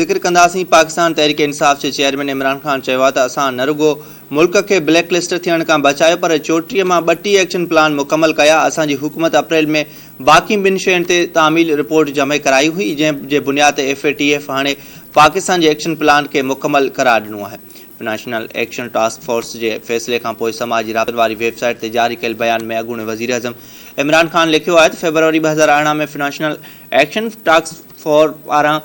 ज़िक्र कंदासीं। पाकिस्तान तहरीक इंसाफ़ जे चेयरमैन इमरान ख़ान चयो आहे त असां न रुगो मुल्क खे ब्लैक लिस्ट थियण खां बचायो पर 34 मां 32 एक्शन प्लान मुकमल कया। असांजी हुकूमत अप्रैल में बाक़ी ॿिनि शयुनि ते तामील रिपोर्ट जमा कराई हुई, जंहिं जे बुनियाद ते FATF हाणे पाकिस्तान जे एक्शन प्लान खे मुकमल करार ॾिनो आहे। नेशनल एक्शन टास्क फोर्स जे फ़ैसिले खां पोइ समाजी राबतनि वारी वेबसाइट ते जारी कयल बयान में अॻूणे वज़ीर आज़म इमरान ख़ान लिखियो आहे त फ़रवरी 2018 में नेशनल एक्शन टास्क फोर्स पारां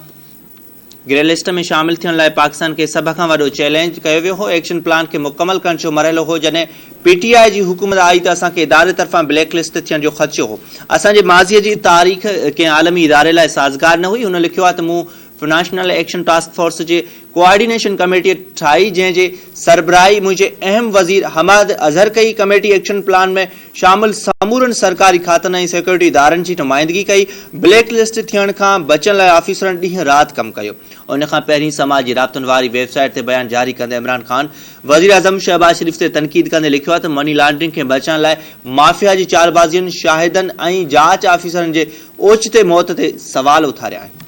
ग्रे लिस्ट में शामिल थियण लाइ पाकिस्तान के सभ खां वॾो चैलेंज कयो वियो हो। एक्शन प्लान खे मुकमल करण जो मरहलो हो जॾहिं PTI जी हुकूमत आई त असांखे इदारे तरफ़ां ब्लैक लिस्ट थियण जो ख़दशो हो। असांजे माज़ीअ जी तारीख़ कंहिं आलमी इदारे लाइ साज़गार न हुई। हुन लिखियो आहे त मूं नेशनल एक्शन टास्क फोर्स जे कोऑर्डिनेशन कमेटी ठाही, जंहिंजे सरबराही मुंहिंजे अहम वज़ीर हमाद अज़हर कई। कमेटी एक्शन प्लान में शामिल समूरनि सरकारी खातनि ऐं सिक्योरिटी इदारनि जी नुमाइंदगी कई। ब्लैक लिस्ट थियण खां बचण लाइ ऑफिसरनि ॾींहुं राति कमु कयो। उन खां पहिरीं समाजी राबतनि वारी वेबसाइट ते बयान जारी कंदे इमरान ख़ान वज़ीर आज़म शहबाज शरीफ़ ते तनक़ीद कंदे लिखियो आहे त मनी लॉन्ड्रिंग खे बचण लाइ माफ़िया जी चालबाज़ियुनि, शाहिदनि ऐं जांच ऑफिसरनि जे ओचिते मौत ते सवाल उथारिया आहिनि।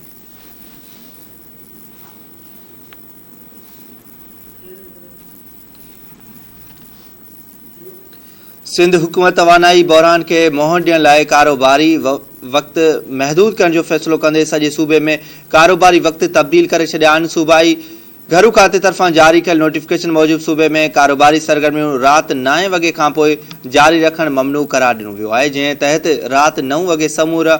सिंध हुकूमत तवानाई बहरान के मुंहुं ॾियण लाइ कारोबारी वक़्तु महदूद करण जो फ़ैसिलो कंदे सॼे सूबे में कारोबारी वक़्तु तब्दील करे छॾिया आहिनि। सूबाई घरू खाते तरफ़ां जारी कयल नोटिफिकेशन मूजिबि सूबे में कारोबारी सरगर्मियूं राति 9 वॻे खां पोइ जारी रखणु ममनू करार ॾिनो वियो आहे, जंहिं तहत राति 9 वॻे समूरा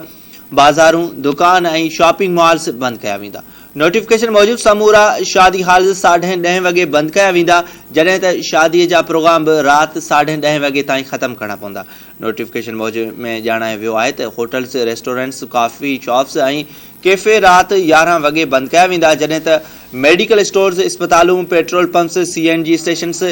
बाज़ारूं, दुकान ऐं शॉपिंग मॉल्स बंदि कया वेंदा। नोटिफिकेशन मूजिबि समूरा शादी हाल 10:30 वॻे बंदि कया वेंदा, जॾहिं त शादीअ जा प्रोग्राम बि राति 10:30 वॻे ताईं ख़तमु करणा पवंदा। नोटिफिकेशन मूजिबि में ॼाणायो वियो आहे त होटल्स, रेस्टोरेंट्स, कॉफ़ी शॉप्स ऐं कैफ़े राति 11 वॻे बंदि कया वेंदा, जॾहिं त मेडिकल स्टोर्स, इस्पतालूं, petrol pumps, CNG stations,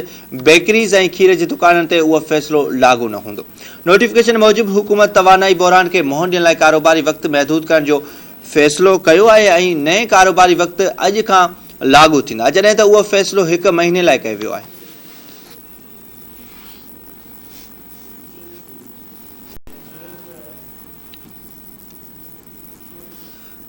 bakeries ऐं खीर जी दुकाननि ते उहो फ़ैसिलो लागू न हूंदो। नोटिफिकेशन मूजिबि हुकूमत तवानाई बहरान खे मुंहुं ॾियण लाइ कारोबारी वक़्तु महदूद करण जो फ़ैसिलो कयो आहे ऐं नए कारोबारी वक़्तु अॼु खां लागू थींदा, जॾहिं त उहो फ़ैसिलो 1 महीने लाइ कयो वियो आहे।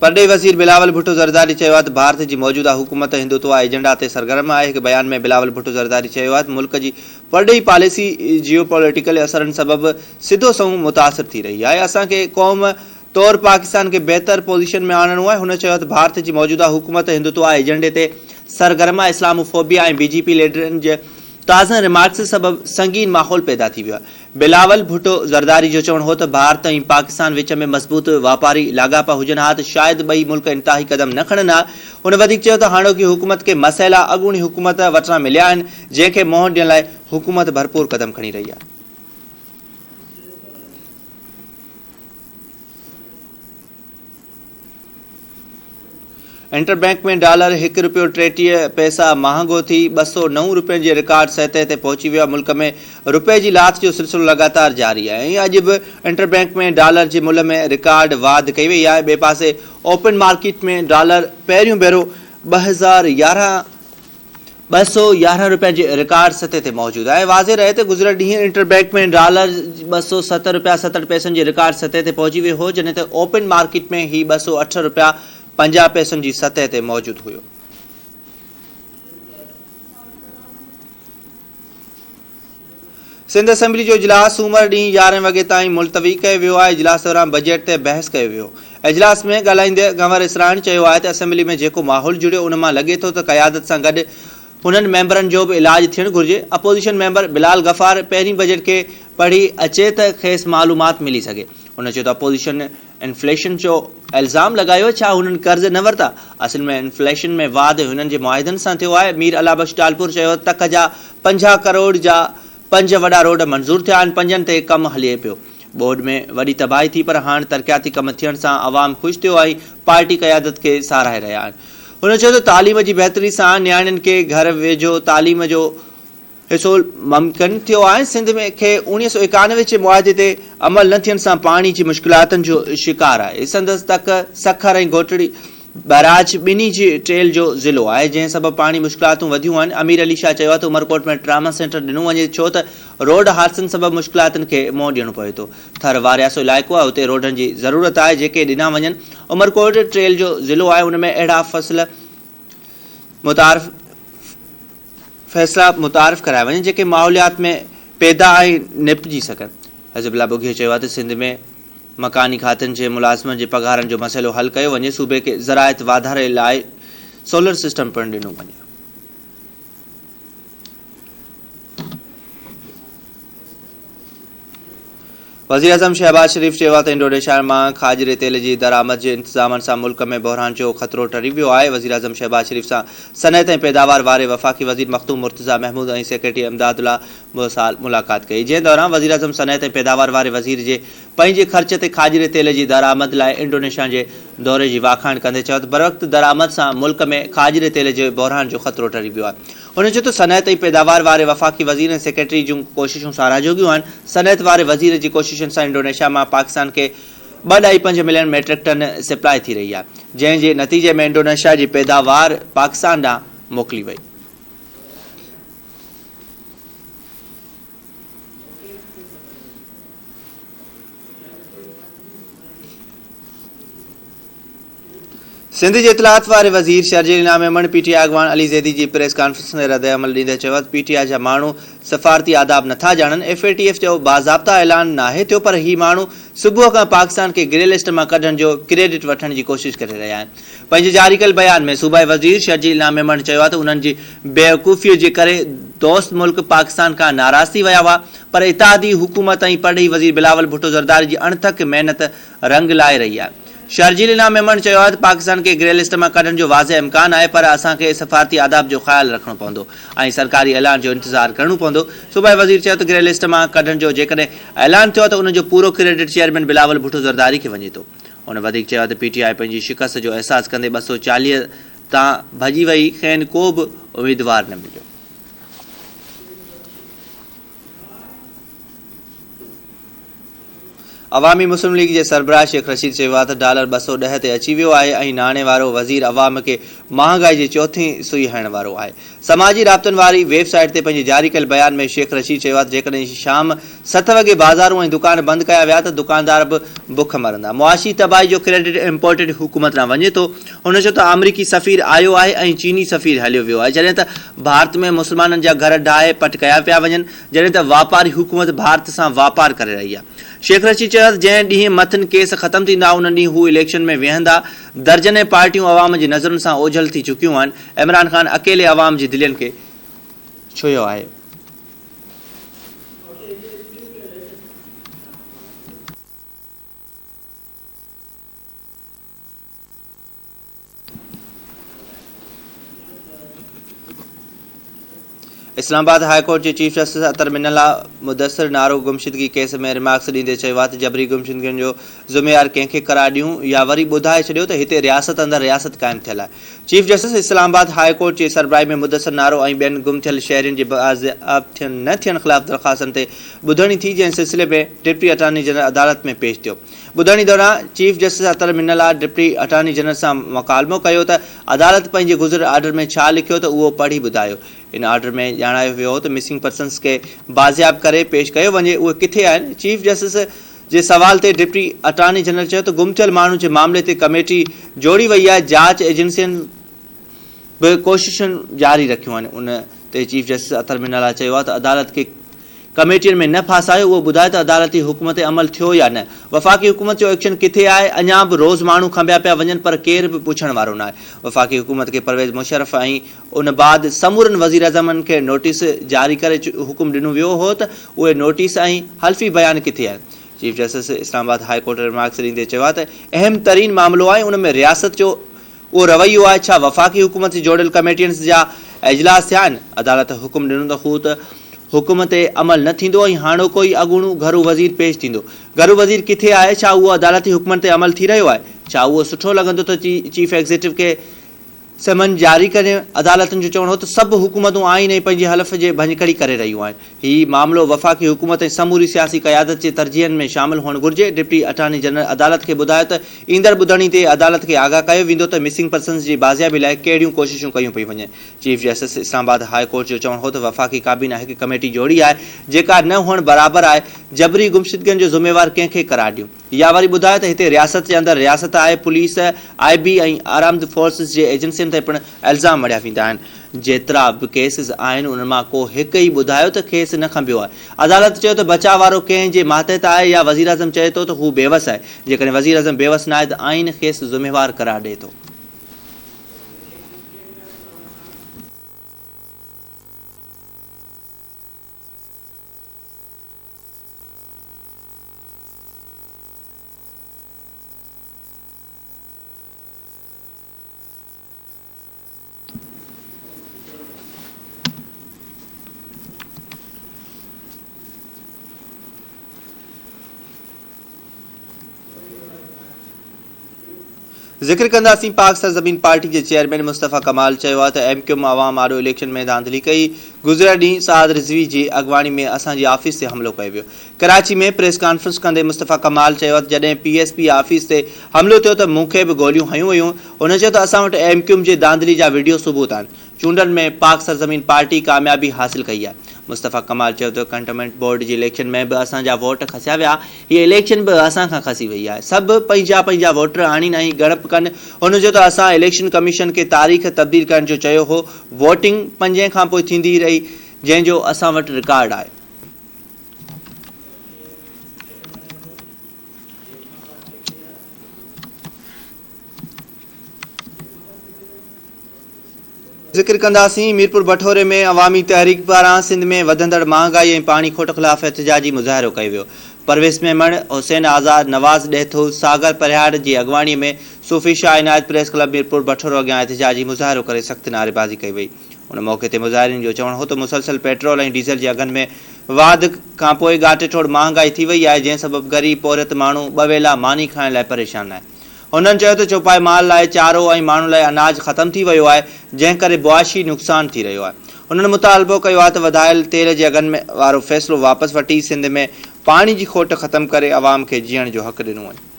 परॾेही वज़ीर बिलावल भुट्टो ज़रदारी चयो आहे त भारत जी मौजूदा हुकूमत हिंदुत्व एजेंडा ते सरगर्म आहे। हिकु बयान में बिलावल भुट्टो ज़रदारी चयो आहे त मुल्क जी परॾेही पॉलिसी जियोपॉलिटिकल असरनि सबबि सिधो संहुं मुतासिर थी रही आहे। असांखे क़ौम तौर पाकिस्तान के बेहतर पोजीशन में आणणो आहे। हुन चयो त भारत जी मौजूदा हुकूमत हिंदुत्व एजेंडे ते सरगर्म आहे। इस्लामोफोबिया ऐं BJP लीडरनि जे ताज़ा रिमार्क्स सबबि संगीन माहौल पैदा थी वियो आहे। बिलावल भुट्टो ज़रदारी जो चवणु हो त भारत ऐं पाकिस्तान विच में मज़बूत वापारी लाॻापा हुजनि हा त शायदि ॿई मुल्क इंतहाई क़दम न खणनि हा। हुन वधीक चयो त हाणोकी हुकूमत खे मसइला अॻूणी हुकूमत वटां मिलिया आहिनि, जंहिंखे मुंहुं ॾियण लाइ हुकूमत भरपूर क़दम खणी रही आहे। इंटरबैंक में डॉलर ₹1.33 महांगो थी 209 रुपयनि जे रिकॉर्ड सतह ते पहुची वियो आहे। मुल्क में रुपए जी लाथ जो सिलसिलो लगातार जारी आहे ऐं अॼु बि इंटरबैंक में डॉलर जे मुल्ह में रिकॉर्ड वाध कई वई आहे। ॿिए पासे ओपन मार्केट में डॉलर पहिरियों भेरो 211 रुपए जे रिकॉर्ड सतह ते मौजूदु आहे। वाज़े रहे त गुज़िरियल ॾींहुं इंटरबैंक में डॉलर ₹207.60 जे रिकॉर्ड सतह ते पहुची वियो हो, जॾहिं त ओपन मार्केट में ही ₹208.50 जी सतह ते मौजूदु हुयो। सिंध असेंबली जो इजलास सूमर ॾींहुं 11 वॻे ताईं मुलतवी कयो वियो आहे। इजलास दौरान बजट ते बहस कयो वियो। इजलास में ॻाल्हाईंदे गंवर इसराणी चयो आहे त असेंबली में जेको माहौल जुड़ियो उन मां लॻे थो त क़यादत सां गॾु हुननि मेंबरनि जो बि इलाज थियणु घुरिजे। अपोज़िशन मेंबर बिलाल गफ़ार पहिरीं बजट खे पढ़ी अचे त खेसि मालूमात मिली सघे। हुन चयो त अपोज़िशन इन्फ्लेशन जो इल्ज़ाम लॻायो, छा हुननि कर्ज़ न वरिता? असल में इन्फ्लेशन में वाध हुननि जे मुआहिदनि सां थियो आहे। मीर अला बख्श टालपुर चयो तक जा 50 करोड़ जा 5 वॾा रोड मंज़ूर थिया आहिनि, 5 ते कमु हले पियो। बोर्ड में वॾी तबाही थी, पर हाणे तरक़ियाती कम थियण सां अवाम ख़ुशि थियो ऐं पार्टी क़यादत खे साराहे रहिया आहिनि। हुन चयो त तालीम जी बहितरी सां नियाणियुनि खे घर वेझो तालीम जो हिसो मुमकिन थियो आहे। सिंध में खे 1991 जे मुआदे ते अमल न थियण सां पाणी जी मुश्किलातुनि जो शिकार आहे। संदसि तक सखर ऐं घोटड़ी बैराज ॿिन्ही जी टेल जो ज़िलो आहे, जंहिं सबबि पाणी मुश्किलातूं वधियूं आहिनि। अमीर अली शाह चयो आहे त उमरकोट में ट्रामा सेंटर ॾिनो वञे, छो त रोड हादसनि सबबि मुश्किलातुनि खे मुंहुं ॾियणो पए थो। थर वारियासो इलाइक़ो आहे, हुते रोडनि जी ज़रूरत आहे जेके ॾिना वञनि। उमरकोट टेल जो ज़िलो आहे, उन में अहिड़ा फसल मुतारफ़ फ़ैसिला मुतारफ़ कराया वञे जेके माहौलियात में पैदा ऐं निपटजी सघनि। हिज़बुल्लाह बुघी चयो आहे त सिंध में मकानी खातनि जे मुलाज़िमनि जे पघारनि जो मसइलो हल कयो वञे। सूबे खे ज़राइत वाधारे लाइ सोलर सिस्टम पिणु ॾिनो वञे। वज़ीर आज़म शहबाज शरीफ़ चयो आहे त इंडोनेशिया मां खाजरे तेल जी दरामद जे इंतज़ामनि सां मुल्क में बहरान जो ख़तरो टरी वियो आहे। वज़ीर आज़म शहबाज शरीफ़ सां सनअत ऐं पैदावार वारे वफ़ाक़ी वज़ीर मख़दूम मुर्तज़ा महमूद ऐं सेक्रेटरी इमदादुल्ला मुसाल मुलाक़ात कई, जंहिं दौरान वज़ीर आज़म सनअत ऐं पैदावार वारे वज़ीर जे पंहिंजे ख़र्च ते खाजरे तेल जी दरामद लाइ इंडोनेशिया जे दौरे जी वाखाण कंदे चयो त बरवक़्त दरामद सां मुल्क में खाजरे तेल जे बहरान जो ख़तरो टरी वियो आहे। हुन चयो त सनअत ऐं पैदावार वारे वफ़ाक़ी वज़ीर ऐं सेक्रेटरी जूं कोशिशूं साराहजोगियूं आहिनि। सनअत वारे वज़ीर जी कोशिशुनि सां इंडोनेशिया मां पाकिस्तान खे 2.5 मिलियन मेट्रिक टन सप्लाई थी रही आहे, जंहिं जे नतीजे में इंडोनेशिया जी पैदावार पाकिस्तान ॾांहुं मोकिली वई। सिंध जे इतलात वारे वज़ीर शर्जील इनाम मेमण पीटीआई अॻवान अली ज़ैदी जी प्रेस कॉन्फ्रेंस में रद्द अमल ॾींदे चयो त पीटीआई जा माण्हू सफ़ारती आदाब नथा ॼाणनि। एफएटीएफ जो बाज़ाब्ता ऐलान नाहे थियो, पर ही माण्हू सुबुह खां पाकिस्तान खे ग्रे लिस्ट मां कढण जो क्रेडिट वठण जी कोशिश करे रहिया आहिनि। पंहिंजे जारी कयल बयान में सूबाई वज़ीर शर्जील इनाम मेमण चयो आहे त उन्हनि जी बेवकूफ़ीअ जे करे दोस्त मुल्क पाकिस्तान खां नाराज़ थी विया हुआ, पर इत्तेहादी हुकूमत ऐं पढ़ी वज़ीर बिलावल भुट्टो ज़रदारी जी अणथक महिनत रंग लाए रही आहे। शर्जील इनाम मेमण चयो आहे त पाकिस्तान खे ग्रे लिस्ट मां कढण जो वाज़े इम्कान आहे, पर असांखे सफ़ारती आदाब जो ख़्यालु रखणो पवंदो ऐं सरकारी ऐलान जो इंतज़ारु करणो पवंदो। सूबाई वज़ीर चयो त ग्रे लिस्ट मां कढण जो जेकॾहिं ऐलान थियो त उनजो पूरो क्रेडिट चेयरमैन बिलावल भुट्टो ज़रदारी खे वञे थो। उन वधीक चयो आहे त पीटीआई पंहिंजी शिकस्त जो अहसासु कंदे 240 तां भॼी वई, खेनि को बि उम्मीदवार न मिलियो। अवामी मुस्लिम लीग जे सरबराह शेख रशीद चयो आहे त डॉलर 210 ते अची वियो आहे ऐं नाणे वारो वज़ीर अवाम खे महांगाई जी चौथीं सुई हणण वारो आहे। समाजी राब्तनि वारी वेबसाइट ते पंहिंजे जारी कयल बयान में शेख रशीद चयो आहे त जेकॾहिं शाम 7 वॻे बाज़ारूं ऐं दुकान बंदि कया विया त दुकानदार बि बुख मरंदा। मुआशी तबाही जो क्रेडिट इम्पोर्टेड हुकूमत ॾांहुं वञे थो। हुन चयो त अमरीकी सफ़ीर आयो आहे ऐं चीनी सफ़ीर हलियो वियो आहे, जॾहिं त भारत में मुस्लमाननि जा घर ढाहे पट कया पिया वञनि, जॾहिं त वापारी हुकूमत भारत सां वापार करे रही आहे। शेख रशीद चयो त जंहिं ॾींहुं मथनि केस ख़तमु थींदा उन ॾींहुं हू इलेक्शन में वेहंदा। दर्जने पार्टियूं अवाम जी नज़रुनि सां ओझल थी चुकियूं आहिनि। इमरान ख़ान अकेले अवाम जी दिलियुनि खे छुयो आहे। इस्लामाबाद हाई कोर्ट के चीफ जस्टिस अतर मिनल्ला मुदस्सिर नारो गुमशुदगी केस में रिमार्क्स ॾींदे चयो आहे त जबरी गुमशुदगियुनि जो ज़िम्मेवार कंहिंखे करार ॾियूं या वरी ॿुधाए छॾियो त हिते रियासत अंदरि रियासत क़ाइमु थियल आहे। Chief justice Islamabad high court जे सरबराही में मुदस्सिर नारो ऐं ॿियनि गुम थियल शहरियुनि जे बाज़ियाब न थियण ख़िलाफ़ दरख़्वास्तनि ते ॿुधणी थी, जंहिं सिलसिले में डिप्टी अटॉर्नी जनरल अदालत में पेश थियो। ॿुधणी दौरान चीफ जस्टिस अतर मिनल्ला डिप्टी अटॉर्नी जनरल सां मुकालमो कयो त अदालत पंहिंजे गुज़िर ऑर्डर में छा लिखियो त उहो पढ़ी ॿुधायो। इन ऑर्डर में ॼाणायो वियो हो त मिसिंग पर्सन्स खे बाज़ियाब करे पेश कयो वञे, उहे किथे आहिनि। चीफ जस्टिस जे सवाल ते डिप्टी अटॉर्नी जनरल चयो त गुम थियल माण्हू जे मामले ते कमेटी जोड़ी वई आहे। जांच एजेंसियुनि बि कोशिशुनि जारी रखियूं आहिनि। उन ते चीफ जस्टिस अतर मिनल्ला चयो आहे त अदालत खे कमेटियुनि में न फासायो, उहो ॿुधाए त अदालती हुकूम ते अमल थियो या न। वफ़ाक़ी हुकूमत जो एक्शन किथे आहे? अञा बि रोज़ माण्हू खंबिया पिया वञनि, पर केर बि पुछण वारो न आहे। वफ़ाक़ी हुकूमत खे परवेज़ मुशर्रफ ऐं उन बाद समूरनि वज़ीर अज़मनि खे नोटिस जारी करे हुकुम ॾिनो वियो हो त उहे नोटिस ऐं हल्फ़ी बयान किथे आहिनि। Chief justice Islamabad high court remarks ॾींदे चयो आहे त अहम तरीन मामिलो आहे, उन में रियासत जो उहो रवैयो आहे। छा वफ़ाक़ी हुकूमत जी जोड़ियल कमेटियुनि जा इजलास थिया आहिनि? अदालत हुकुम ॾिनो त हू त हुकुम ते अमल न थींदो ऐं हाणोको ई अॻूणो घरू वज़ीर पेश थींदो। घरू वज़ीर किथे आहे? छा उहो अदालती हुकमनि ते अमल थी रहियो आहे? छा उहो सुठो लॻंदो त चीफ एग्ज़ीक्यूटिव खे समन जारी करे? अदालतुनि जो चवणो हो त सभु हुकूमतूं आइन ऐं पंहिंजी हलफ़ जे भञकड़ी करे रहियूं आहिनि। हीउ मामिलो वफ़ाक़ी हुकूमत ऐं समूरी सियासी क़यादत जे तरजीहनि में शामिल हुअणु घुरिजे। डिप्टी अटॉर्नी जनरल अदालत खे ॿुधायो त ईंदड़ ॿुधणी ते अदालत खे आगाह कयो वेंदो त मिसिंग पर्सन्स जी बाज़ियाबी लाइ कहिड़ियूं कोशिशूं कयूं पई वञनि। Chief justice Islamabad high court जो चवणो हो त वफ़ाक़ी काबीना हिकु कमेटी जोड़ी आहे जेका न हुअणु बराबरि आहे। जबरी गुमशुदगियुनि जो ज़िम्मेवार कंहिंखे करार ॾियूं? या वरी ॿुधायो त हिते रियासत जे अंदरि रियासत आहे, पुलिस, IB ऐं आर्म्ड फोर्सिस जे एजेंसियुनि ते पिणु इल्ज़ाम मढ़िया वेंदा आहिनि। जेतिरा बि केसिस आहिनि उन मां को हिकु ई ॿुधायो त खेस न खंबियो आहे। अदालत चयो त बचाव वारो कंहिं जे मातहत आहे या वज़ीर आज़म चए थो त हू बेवस आहे। जेकॾहिं वज़ीर आज़म बेवस न आहे त आइन खेस ज़िम्मेवार करार ॾिए थो। ज़िक्र कंदासीं पाक सरज़मीन पार्टी के चेयरमैन मुस्तफ़ा कमाल चयो आहे त MQM आवाम आॾो इलेक्शन में धांधली कई। गुज़िरियल ॾींहुं साद रिज़वी जी अॻवानी में असांजी ऑफिस ते हमिलो कयो वियो। कराची में प्रेस कॉन्फ्रेंस कंदे मुस्तफ़ा कमाल चयो आहे त जॾहिं PSP ऑफिस ते हमिलो थियो त मूंखे बि गोलियूं हयूं वयूं। हुन चयो त असां वटि MQM जे धांधली जा वीडियो सबूत आहिनि। चूंडनि में पाक सरज़मीन पार्टी कामयाबी हासिल कई आहे। मुस्तफ़ा कमाल चयो त कंटोनमेंट बोर्ड जी इलेक्शन में बि असांजा वोट खसिया विया। हीअ इलेक्शन बि असां खां खसी वई आहे। सभु पंहिंजा पंहिंजा वोटर आणीनि ऐं ॻणप कनि। हुन चयो त असां इलेक्शन कमीशन खे तारीख़ तब्दील करण जो चयो हो। वोटिंग 5 खां पोइ थींदी रही, जंहिंजो असां वटि रिकॉर्ड आहे। ज़िक्र कंदासीं मीरपुर भठोरे में अवामी तहरीक पारां सिंध में वधंदड़ महांगाई ऐं पाणी खोट ख़िलाफ़ एहतजाजी मुज़ाहिरो कयो वियो। परवेज़ मेमण, हुसैन आज़ाद, नवाज़ ॾेथो, सागर परिहाड़ जी अॻवानीअ में सूफ़ी शाह इनायत प्रेस क्लब मीरपुर भठोरो अॻियां एहतजाजी मुज़ाहिरो करे सख़्त नारेबाज़ी कई वई। उन मौक़े ते मुज़ाहिरीन जो चवणु हो त मुसलसल पेट्रोल ऐं डीज़ल जे अघनि में वाध खां पोइ गाटे ठोड़ महांगाई थी वई आहे, जंहिं सबबु ग़रीब पौरत माण्हू 2 वेला मानी खाइण लाइ परेशान आहे। उन्हनि चयो त चौपाई माल लाइ चारो ऐं माण्हुनि लाइ अनाज ख़तमु थी वियो आहे, जंहिं करे बुआशी नुक़सानु थी रहियो आहे। उन्हनि मुतालबो कयो आहे त वधायल तेल जे अघनि में वारो फ़ैसिलो वापसि वठी सिंध में पाणी जी खोट ख़तमु करे अवाम खे जीअण जो हक़ ॾिनो वञे।